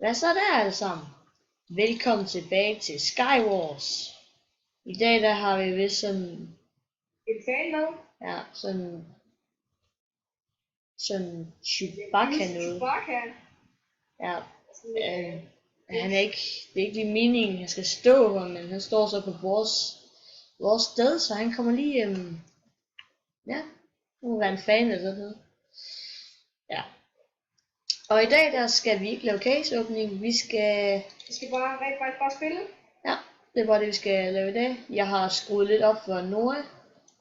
Hvad så der alle sammen? Velkommen tilbage til Skywars. I dag der har vi vist sådan, En fan med. ja, sådan Chewbacca noget. Chewbacca. Ja, han er ikke, det er ikke lige meningen, han skal stå her, men han står så på vores sted, så han kommer lige, ja, nu være en fan eller sådan noget. Ja. Og i dag der skal vi ikke lave caseåbning, vi skal bare spille. Ja, det var det vi skal lave i dag. Jeg har skruet lidt op for Noah.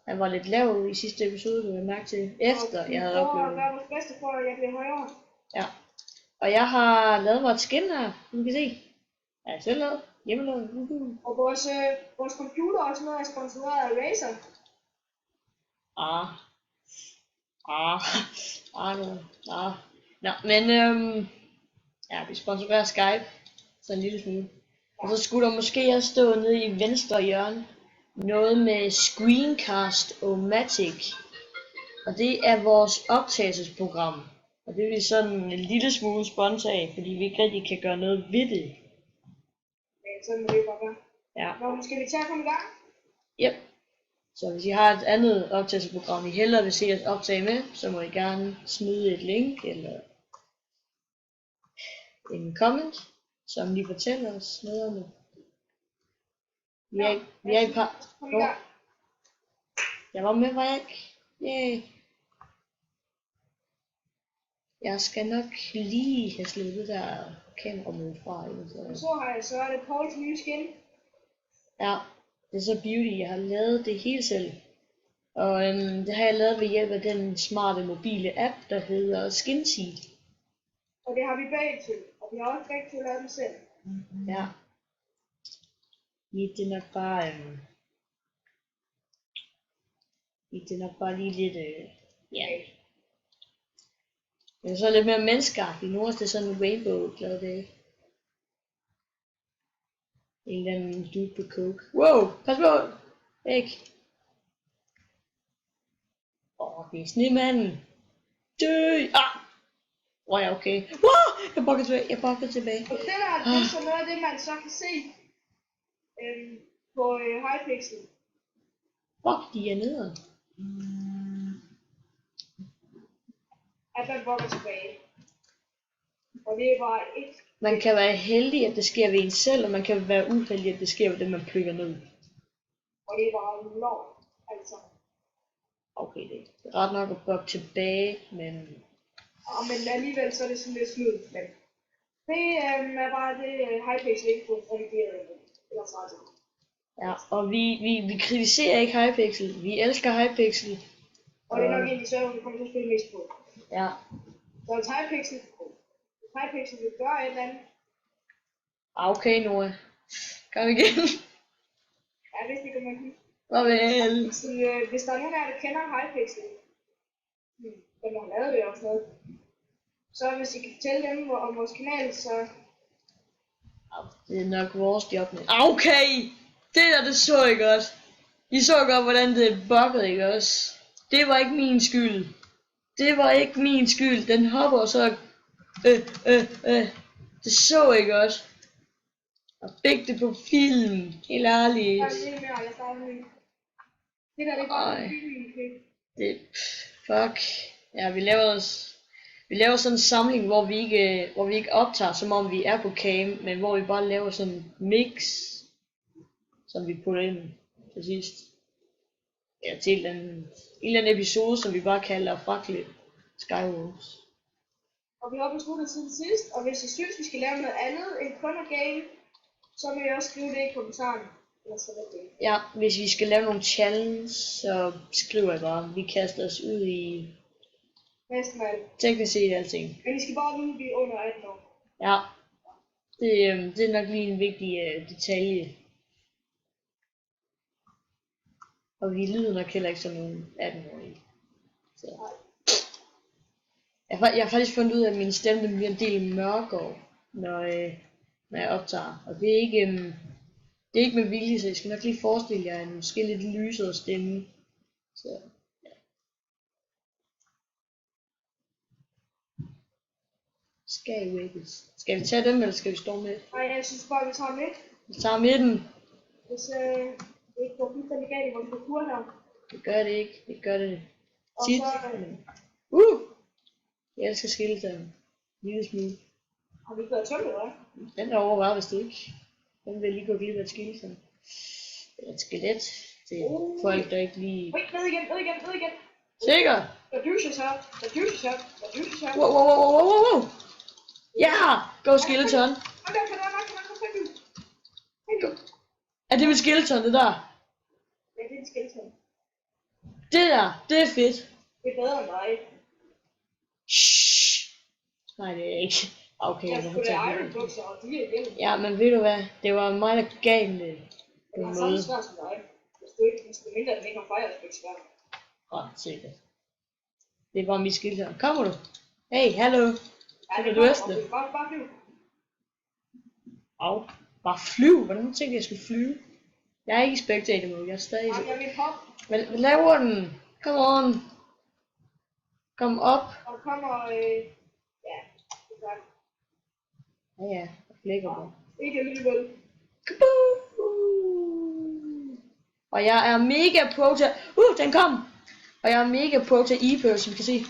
Han var lidt lav i sidste episode, du har mærke til, efter jeg havde oplevet. Og gøre vores bedste for, at jeg bliver højere. Ja. Og jeg har lavet mig et skin her, som I kan se. Ja, jeg selv lavet. Hjemmelavet. Og vores computer og sådan noget er sponsoreret af Razer. Nå, men ja, vi sponsorerer Skype. Så en lille smule. Og så skulle der måske have stået nede i venstre hjørne noget med Screencast-O-Matic. Og det er vores optagelsesprogram. Og det vil sådan en lille smule sponsor af, fordi vi ikke rigtig kan gøre noget ved det. Men sådan må det godt være. Ja. Nå, skal vi tage at komme i gang? Yep. Så hvis I har et andet optagelsesprogram, I hellere vil se os optage med, så må I gerne smide et link eller en comment, som lige fortæller os noget om det. Vi er i par. Jeg var med, var jeg ikke? Yay. Jeg skal nok lige have slået det der kameramode fra. Så er det Pauls nye skin. Ja, det er så Beauty. Jeg har lavet det hele selv. Og det har jeg lavet ved hjælp af den smarte mobile app, der hedder Skinseed. Og det har vi begge til. Og vi har også begge til lavet den selv. Ja. Det er nok bare lige lidt ja. Det er så lidt mere menneskeagtigt. Nu er det sådan en rainbow glad dag. En eller anden dude på coke. Wow, pas på! Ikke. Det er snemanden. Dø! Ja, okay. Wow! Jeg bakker tilbage. Og det er så noget af det, man så kan se på Hypixel. Fuck, de er nede. At man bakker tilbage. Og det er bare ikke... Man kan være heldig, at det sker ved en selv, og man kan være uheldig, at det sker ved det, man plukker ned. Og det er bare lov, altså. Okay, det er ret nok at bakke tilbage, men... Men alligevel så er det sådan lidt snyd. Men det er bare det, Hypixel ikke får redigeret eller sådan. Ja, og vi kritiserer ikke Hypixel. Vi elsker Hypixel. Og det er nok egentlig så, vi kommer til at spille mest på. Ja. Så hvis Hypixel vil gøre et eller andet. Okay, Noah. Kom igen. Ja, hvis det kan man huske. Farvel. Så hvis der er nogen af jer, der kender Hypixel, dem der har lavet det og sådan noget, så hvis I kan fortælle dem om vores kanal, så... Det er nok vores job. Okay! Det så I godt. I så godt, hvordan det buggede, ikke også? Det var ikke min skyld. Den hopper så... Det så I godt. Og fik det på film. Helt ærligt. Jeg starter med. Det der, det er bare film. Det... Fuck. Ja, vi laver sådan en samling, hvor vi ikke optager, som om vi er på cam, men hvor vi bare laver sådan en mix, som vi putter ind til sidst. Ja, til en eller anden episode, som vi bare kalder Fraklip Skywars. Og vi har besluttet siden sidst, og hvis I synes, vi skal lave noget andet end kun at game, så vil I også skrive det i kommentaren. Ja, hvis vi skal lave nogle challenge, så skriver jeg bare. Vi kaster os ud i næsten alt. Teknisk set alting. Men I skal bare vide, at vi er under 18 år. Ja, det er nok lige en vigtig detalje. Og vi lyder nok heller ikke som nogen 18-årige. Så. Jeg har faktisk fundet ud af, at min stemme bliver en del mørkere, når jeg optager. Og det er ikke med vilje, så jeg skal nok lige forestille jer en måske lidt lysere stemme. Så, ja. Skal vi tage dem, eller skal vi stå med? Nej, jeg synes bare, vi tager midt. Vi tager midten. Hvis det ikke går fuldstændig galt i vores parkour her. Det gør det ikke. Det gør det Og tit. så Jeg elsker skeleton. Lille smule. har vi ikke været tømt, eller hvad? Den derovre var vist ikke. Den vil lige gå glip af et skeleton. Eller et skelet. Til folk, der ikke lige... Wait, ned igen. Sikker! Der dyses her. Wow. Ja! Go skeleton! Han kan nok. Go. Er det med skeleton, det der? Ja, det er en skeleton. Det der, det er fedt. Det er bedre end dig. Shhh. Nej, det er ikke. Okay, Jeg må skulle tage have det. Iron bukser, og de er igen. Ja, men ved du hvad? Det var mig, der gav den det. Jeg har samme svært som dig. Hvis du mindre, den ikke har fejret, så er det svært. Sikkert. Det er bare mit skeleton. Kommer du? Hey, hallo. Ja, det kommer, bedste. og bare flyv. Au. Bare flyv. Hvordan tænkte jeg skulle flyve? Jeg er ikke i spectator mode. Jeg er stadig... Ja, jeg vil hop, Hvad laver den? Come on. Kom op. og kommer, ja, det er godt. Ja, jeg flækker på. Ikke alligevel. Og jeg er mega pro til... den kom! Og jeg er mega pro til e-pør, som I kan se.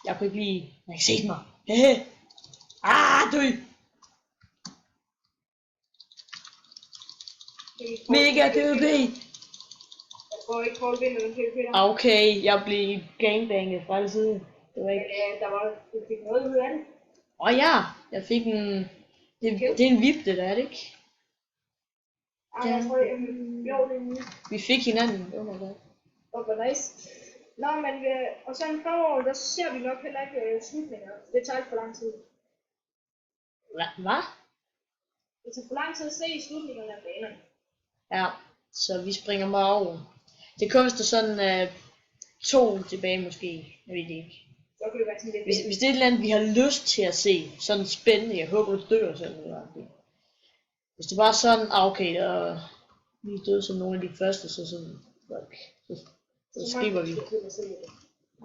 Jeg kunne ikke lige... Jeg kan se mig. Du! Mega PvP! Jeg får ikke koldt vind, den PvP der. Okay, jeg blev gangbanget fra det side. Det var ikke... Du fik noget ud af det. Ja, jeg fik en... Det er en vip, det der, er det ikke? Ja, jeg tror, jo, det er nu. Vi fik hinanden. Oh my god. Og hvor nice. Nå, men og så fremover, der ser vi nok heller ikke slutninger. Det tager ikke for lang tid. Hvad? Det tager for lang tid at se slutningerne af banerne. Ja, så vi springer bare over. Det koster sådan 2 tilbage måske. Jeg ved det ikke. Så kan det være sådan lidt... Hvis det er et eller andet, vi har lyst til at se, sådan spændende, jeg håber du dør sådan noget. Hvis det bare er sådan, okay, og vi er døde som nogle af de første, så sådan, fuck, så skipper vi.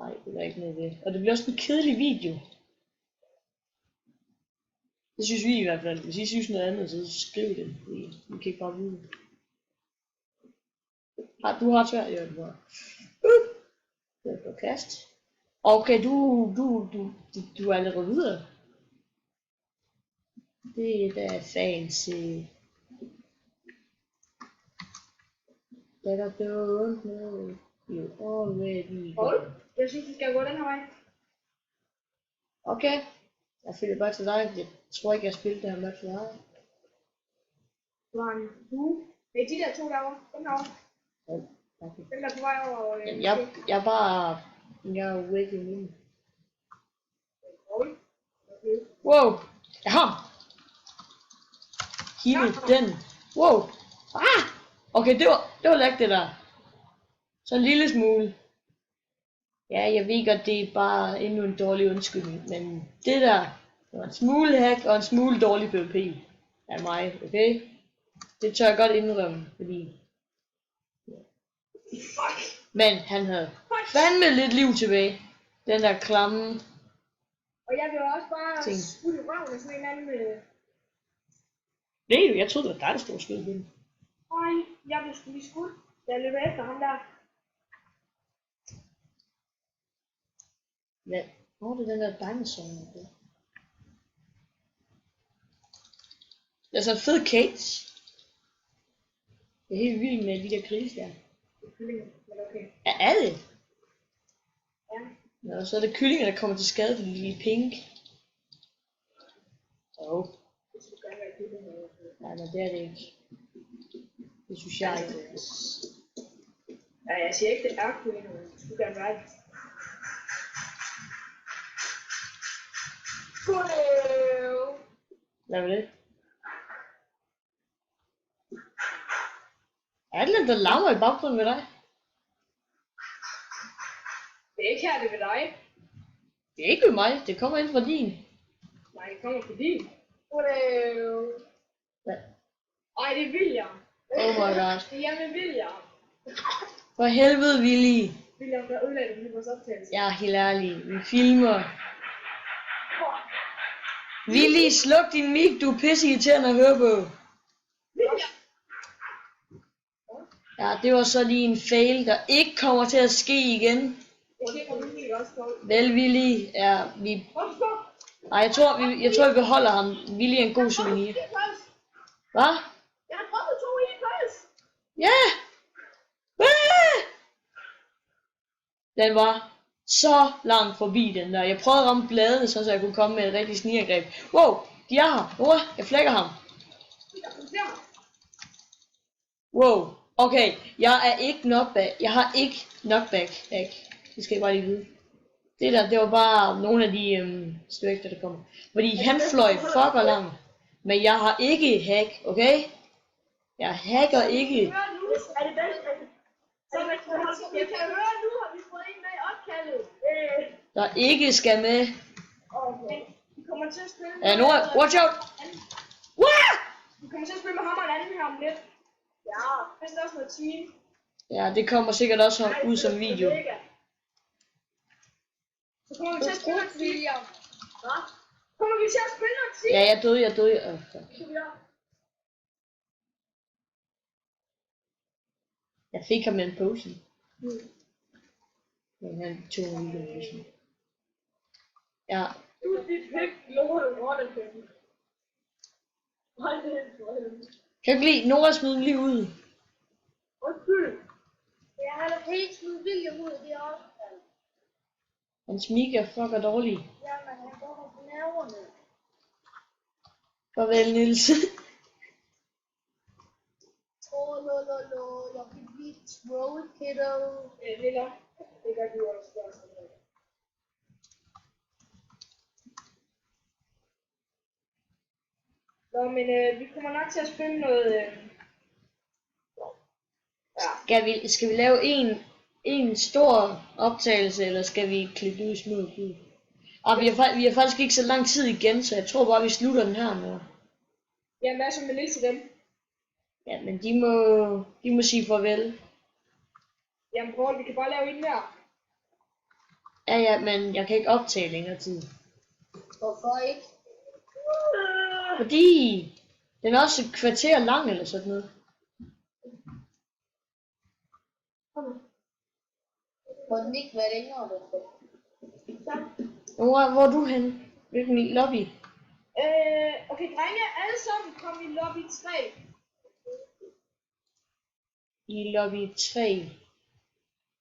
Nej, det er ikke noget ved. Og det bliver også en kedelig video. Det synes vi i hvert fald. Hvis I synes noget andet, så skriv det. Vi kan ikke bare vide det. Du har svært, ja, du har. Det er på kast. Okay, du er allerede videre. Det er da fancy. That I don't know you already. Hold. Jeg synes, vi skal gå den her vej. Okay. Jeg følger bare til dig. Jeg tror ikke, jeg spillede det her match for dig. Du. Det er de der to derovre. Dem derovre. Ja, okay. Dem der er på vej over. Jeg er bare... Jeg er væk i min. Hold. Okay. Wow. Jaha. Giv mig den. Wow. Okay, det var lækkert det der. Så en lille smule. Ja, jeg ved godt, det er bare endnu en dårlig undskyldning, men det der, det var en smule hack og en smule dårlig PvP af mig, okay? Det tør jeg godt indrømme, fordi... Men han havde fandme lidt liv tilbage. Den der klamme... Og jeg vil også bare skudt i røven af sådan en anden... Nej, jeg troede, det var dig, der stod og skød den. Nej, jeg blev sgu lige skudt. Jeg løber efter ham der. Ja, hvor er det den der dinosaur? Det er så en fed cage. Jeg er helt vild med de der grise der. Det er kyllinger, men okay. Er det? Ja. Nå, så er det kyllinger, der kommer til skade, fordi de er pink. Det skulle gerne være kyllinger. Nej, men det er det ikke. Det synes jeg ikke. Ja, jeg siger ikke, det er kyllinger, men det skulle gerne være det. Hvad var det? Er det der larmer i baggrunden ved dig? Det er ikke her, det er ved dig. Det er ikke ved mig, det kommer ind fra din. Nej, det kommer fra din. Hvad? Ej, det er William. Oh my god. Det er hjemme William. For helvede, Willy. William, der ødelagde det med vores optagelse. Jeg er helt ærlig. Vi filmer. Willy, sluk din mic, du er pisse irriterende at høre på. Ja, det var så lige en fail, der ikke kommer til at ske igen. Vel, Willy, ja, vi... Nej, jeg tror, vi beholder ham. Willy er en god souvenir. Hvad? Jeg har droppet 2 i plads. Ja! Den var så langt forbi den der. Jeg prøvede at ramme bladene, så jeg kunne komme med et rigtigt snigangreb. Wow, de er her. Nora, jeg flækker ham. Wow, okay. Jeg er ikke knockback. Jeg har ikke knockback. Det skal jeg bare lige vide. Det der, det var bare nogle af de stykker, der kommer. Fordi han fløj fucker langt. Men jeg har ikke hack, okay? Jeg hacker ikke. Er det bedste? Så vi kan høre nu, har vi fået en med i opkaldet. Der ikke skal med. Okay. Vi kommer til at spille Ja, Nora, watch out! Wah! Vi kommer til at spille med ham og en anden her om lidt. Ja, det er også noget team. Ja, det kommer sikkert også ud som video. Så kommer vi til at spille noget team. Hvad? Kommer vi til at spille noget team? Ja, jeg døde. Oh, fuck. Jeg fik ham med en potion. Men han tog en lille potion. Ja. Du er dit pæk, lortet rottepæk. Hold det hen. Kan du ikke lide Nora smide lige ud? Undskyld. Ja, han er helt smidt vildt ud, det er også. Hans mic er fucker dårlig. Jamen, han går på nerverne. Farvel, Niels. Jeg kan blive troll, kiddo. Lilla, det gør du også. Nå, men vi kommer nok til at spille noget... Ja. Skal vi lave en stor optagelse, eller skal vi klippe ud små ud? Vi har faktisk ikke så lang tid igen, så jeg tror bare, vi slutter den her nu. Jamen, hvad så med Niels til dem? Ja, men de må sige farvel. Jamen, Paul, vi kan bare lave en der. Ja, men jeg kan ikke optage længere tid. Hvorfor ikke? Fordi den er også et kvarter lang eller sådan noget. Må den ikke være længere, Hvor er du henne? Hvilken lobby? Okay, drenge, alle sammen kom i lobby 3. I lobby 3.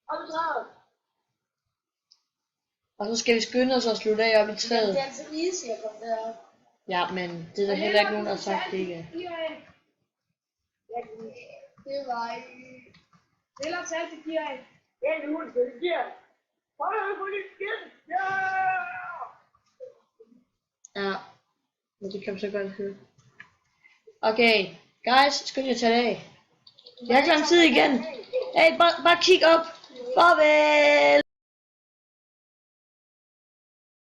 Opdraget. Og så skal vi skynde os og slutte af op i træet. Det er altså easy at komme derop. Ja, men det er der heller ikke nogen, der har sagt det ikke. Det var ikke... Eller talt til Kira. Ja, nu er det Kira. Hold på dit skid. Ja! Ja, men det kan vi så godt høre. Okay, guys, skynd jer at tage det af. Jeg har ikke lang tid igen. Hey, bare kig op. Farvel!